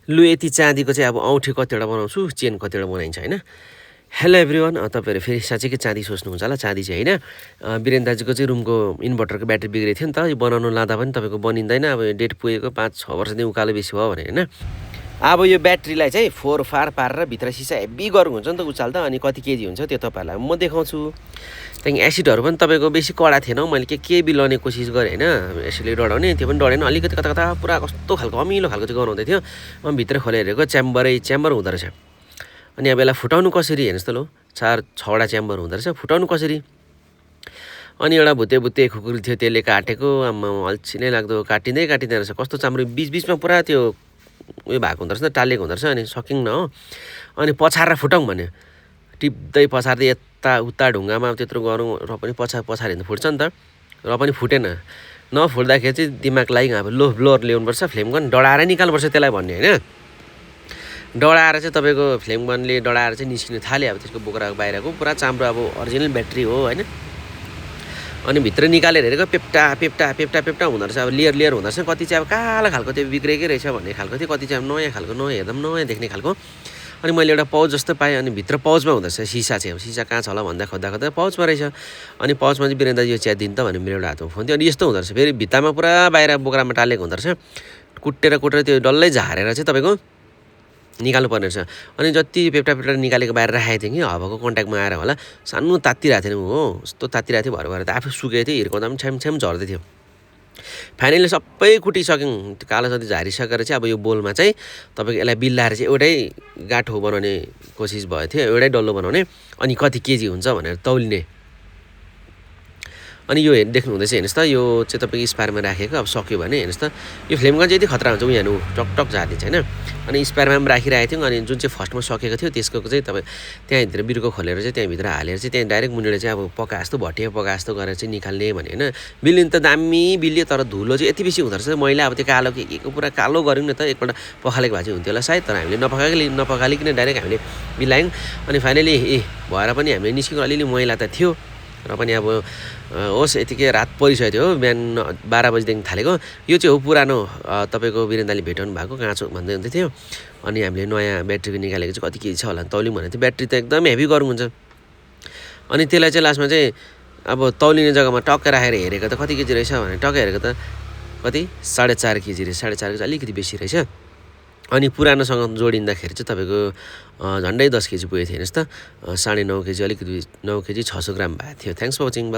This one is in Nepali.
लु यति चाँदीको चाहिँ अब औँठी कतिवटा बनाउँछु, चेन कतिवटा बनाइन्छ होइन। हेलो एभ्रिवान, तपाईँहरू फेरि साँच्चैकै चाँदी सोच्नुहुन्छ होला। चाँदी चाहिँ होइन, वीरेन दाजुको चाहिँ रुमको इन्भर्टरको ब्याट्री बिग्रेको थियो नि त, यो बनाउनु लाँदा पनि तपाईँको बनिँदैन। अब यो डेट पुगेको 5-6 वर्षदेखि उकालो बेसी भयो भने होइन। अब यो ब्याट्रीलाई चाहिँ फोर फार पारेर भित्र सिसा हेभी गरौँ हुन्छ नि त उचाल्दा, अनि कति केजी हुन्छ त्यो तपाईँहरूलाई म देखाउँछु। त्यहाँदेखि एसिडहरू पनि तपाईँको बेसी कडा थिएन, मैले के बिलाउने कोसिस गरेँ होइन, एसिडले डढाउने, त्यो पनि डढेन। अलिकति कता कता पुरा कस्तो खालको अमिलो खालको चाहिँ गराउँदै थियो। अनि भित्र खोलेर हेरेको च्याम्बर हुँदो रहेछ। अनि अब यसलाई फुटाउनु कसरी हेर्नुहोस् त, लो 4-6वटा च्याम्बर हुँदो रहेछ, फुटाउनु कसरी। अनि एउटा भुते खुकुरी थियो, त्यसले काटेको, आम्मा अल्छी नै लाग्दो, काटिँदै रहेछ। कस्तो चाम्रो बिचमा पुरा त्यो उयो भएको हुँदो रहेछ, टालिएको हुँदो रहेछ। अनि सकिङ न हो, अनि पछारेर फुटाउँ भन्यो, टिप्दै पछार्दै यताउता ढुङ्गामा त्यत्रो गरौँ र पनि पछारि हिँड्नु फुट्छ नि त, र पनि फुटेन। नफुट्दाखेरि चाहिँ दिमाग लागि अब लो ब्लोअर ल्याउनुपर्छ, फ्लेम गन डढाएर निकाल्नुपर्छ त्यसलाई भन्ने होइन। डढाएर चाहिँ तपाईँको फ्लेम गनले डढाएर चाहिँ निस्किनु थाल्यो। अब त्यसको बोक्रा बाहिरको पुरा चाम्रो अब ओरिजिनल ब्याट्री हो होइन। अनि भित्र निकालेर हेरेको पेप्टा हुँदो रहेछ। अब लेयर हुँदो रहेछ, कति चाहिँ अब कालो खालको त्यो बिग्रेकै रहेछ भन्ने खालको थियो, कति चाहिँ अब नयाँ खालको, हेर्दा पनि नयाँ देख्ने खालको। अनि मैले एउटा पाउच जस्तो पाएँ, अनि भित्र पाउचमा हुँदो रहेछ सिसा चाहिँ। अब सिसा कहाँ छ होला भन्दा खोज्दा पाउचमा रहेछ। अनि पाउचमा चाहिँ वीरेन दाजु यो चिया दिनु त भने मेरो एउटा हातमा फोन थियो। अनि यस्तो हुँदो रहेछ, फेरि भित्तामा पुरा बाहिर बोक्रामा टालेको हुँदो रहेछ। कुटेर त्यो डल्लै झारेर चाहिँ तपाईँको निकाल्नु पर्ने रहेछ। अनि जति पेप्टा निकालेको बाहिर राखेको थिएँ कि हावाको कन्ट्याक्टमा आएर होला, सानो तात्तिरहेको थिएँ हो, यस्तो तात्तिरहेको थियो, भएर त आफै सुकेको थियो, हिर्काउँदा पनि छ्याम झर्दै थियो। फाइनली सबै कुटिसक्यौँ, त्यो कालो जति झारिसकेर चाहिँ अब यो बोलमा चाहिँ तपाईँको यसलाई बिल्लाएर चाहिँ एउटै गाँठो बनाउने कोसिस भएको थियो, एउटै डल्लो बनाउने। अनि कति केजी हुन्छ भनेर तौलिने। अनि यो देख्नु हुँदैछ हेर्नुहोस् त, यो चाहिँ तपाईँको स्पायरमा राखेको। अब सक्यो भने हेर्नुहोस् त, यो फ्लेम गन चाहिँ यति खतरा हुन्छ, यहाँ टकटक झारिदिन्छ होइन। अनि स्पायरमा पनि राखिरहेको थियौँ। अनि जुन चाहिँ फर्स्टमा सकेको थियो त्यसको चाहिँ तपाईँ त्यहाँभित्र बिर्को खोलेर चाहिँ त्यहाँभित्र हालेर चाहिँ त्यहाँ डाइरेक्ट मुनिबाट चाहिँ अब पका जस्तो भटिया पका जस्तो गरेर चाहिँ निकाल्ने भने होइन। बिलिन त दामी बिल्यो, तर धुलो चाहिँ यति बेसी हुँदो रहेछ मैला। अब त्यो कालो के पुरा कालो गऱ्यौँ न त, एकपल्ट पखालेको भए चाहिँ हुन्थ्यो होला सायद, तर हामीले नपखालिकन डाइरेक्ट हामीले बिलायौँ। अनि फाइनली भएर पनि हामीले निस्केको अलिअलि मैला त थियो, र पनि अब होस् यतिकै रात परिसकेको थियो, बिहान 12 बजीदेखि थालेको। यो चाहिँ हो पुरानो तपाईँको वीरेन दाले भेटाउनु भएको काँचो भन्दै हुँदै थियो। अनि हामीले नयाँ ब्याट्रीको निकालेको चाहिँ कति केजी छ होला तौल्यौँ भने त्यो ब्याट्री त एकदम हेभी गरौँ हुन्छ। अनि त्यसलाई चाहिँ लास्टमा चाहिँ अब तौलिने जग्गामा टक्कै राखेर हेरेको त कति केजी रहेछ भने टक्कै हेरेको त कति 4.5 केजी रहेछ। 4.5 चाहिँ अलिकति बेसी रहेछ। अनि पुरानोसँग जोडिँदाखेरि चाहिँ तपाईँको झन्डै 10 केजी पुगेको थियो हेर्नुहोस् त। 9.5 केजी अलिकति 9 केजी 600 ग्राम भएको थियो। Thanks for watching.